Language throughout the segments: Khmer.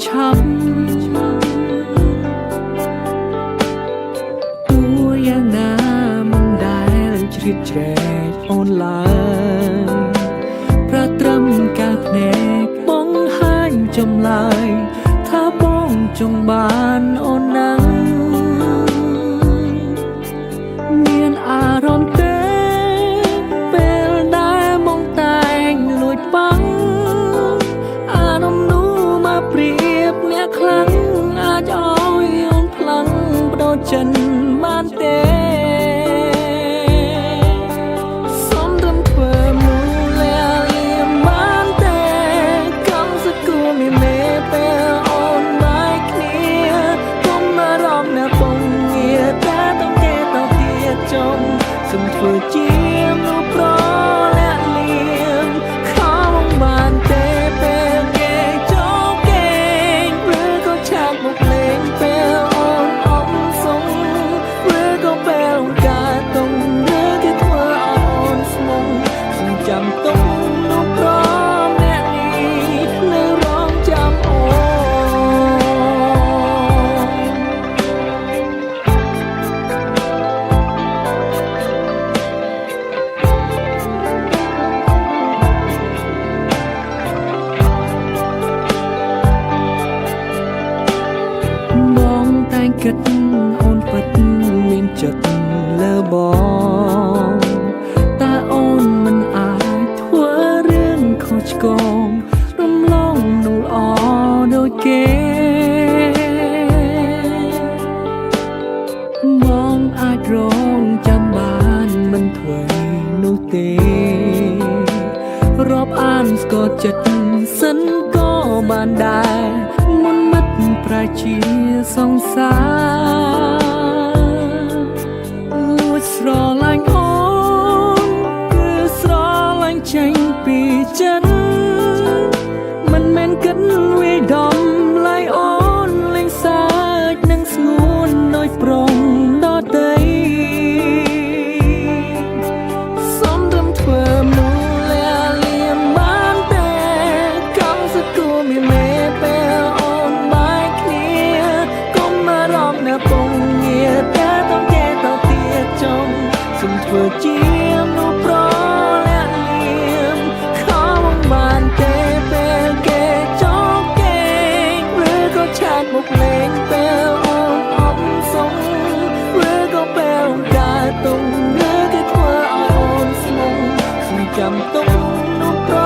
ช้ำตัวอย่างน้ำมันได้ជ្រៀតជ្រែកអូនឡើយប្រត្រឹមកាភ្នែកបងហាញចម្លើយថាបងចង់បានអូនណាំងមានអារម្មណ៍ទេពេលដែលមកតែងលួចបាំងអារម្មណ៍នោះមកព្រៀបអ្នកខ្លាំងអាចឲ្យអូនផ្លាំងបដូរចិនបានទេសំធ្វើជាមនុស្សប្រលាក់លៀងខំបានទេពេលគេចូលគេងឬក៏ឆាកមកលេងពេលអូនអមសុំឬក៏ពេលអូនកាតុងឬគេធ្វើឲ្យអូនស្មុំសំចាំទុំមនុស្សប្រលាក់នេះនៅរងចាំអូនគិតអូនពិតមានចិត្តលើបងតែអូនមិនអាចធ្វើរឿងខុសឆ្គងរំលងនោះល្អដូចគេបងអាចរងចាំបានមិនធ្វើនោះទេរាប់អានស្គាល់ចិត្តសិនក៏បានដែរមុនមិត្តប្រជាសង្សារលួចស្រឡាញ់អូនគឺស្រឡាញ់ចេញពីចិត្តមិនមែនគិតវាយដំឡើយអូនលេងសើចនឹងស្ងួនដោយប្រុងដតីសំរំធ្វើមនុស្សលាលៀមបានទេកំសគួរមានមេពេលអូនបែកគ្នាកុំមករំនៅពងងារតែต้องគេទៅទៀតចង់សំធ្វើជាមនុស្សប្រលាក់លៀមខំបានទេពេលគេចូលគេងឬក៏ឆាកមកលេងពេលអូនអមសុំឬក៏ពេលអូនកាតុងឬគេធ្វើឲ្យអូនស្មុំសំចាំទុំមនុស្សប្រ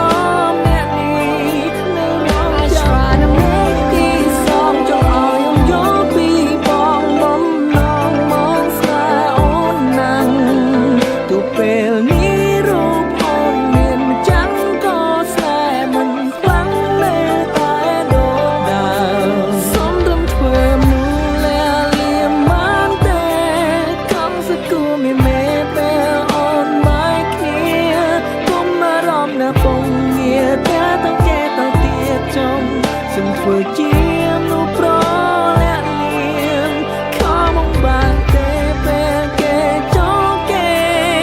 លាក់នេះនៅរងចាំទីសំចង់ឲ្យអូនយកពីបងបំណងមកស្នេហ៍អូនណាំងទូពេលនេះរូបអូនមានម្ចាំងក៏ស្នេហ៍មិនខ្លាំងនៅតែដូចដើមសំរំធ្វើមនុស្សលាលៀមបានទេកំសគួរមានមេពេលអូនបែកគ្នាកុំមករំនៅពងងារតែต้องគេទៅទៀតចង់សំធ្វើជាមនុស្សប្រលាក់លៀមខំបានទេពេលគេចូលគេ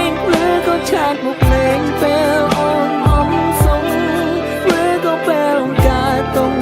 ងឬក៏ឆាកមកលេងពេលអូនអមសុំឬក៏ពេលអូនកាតុង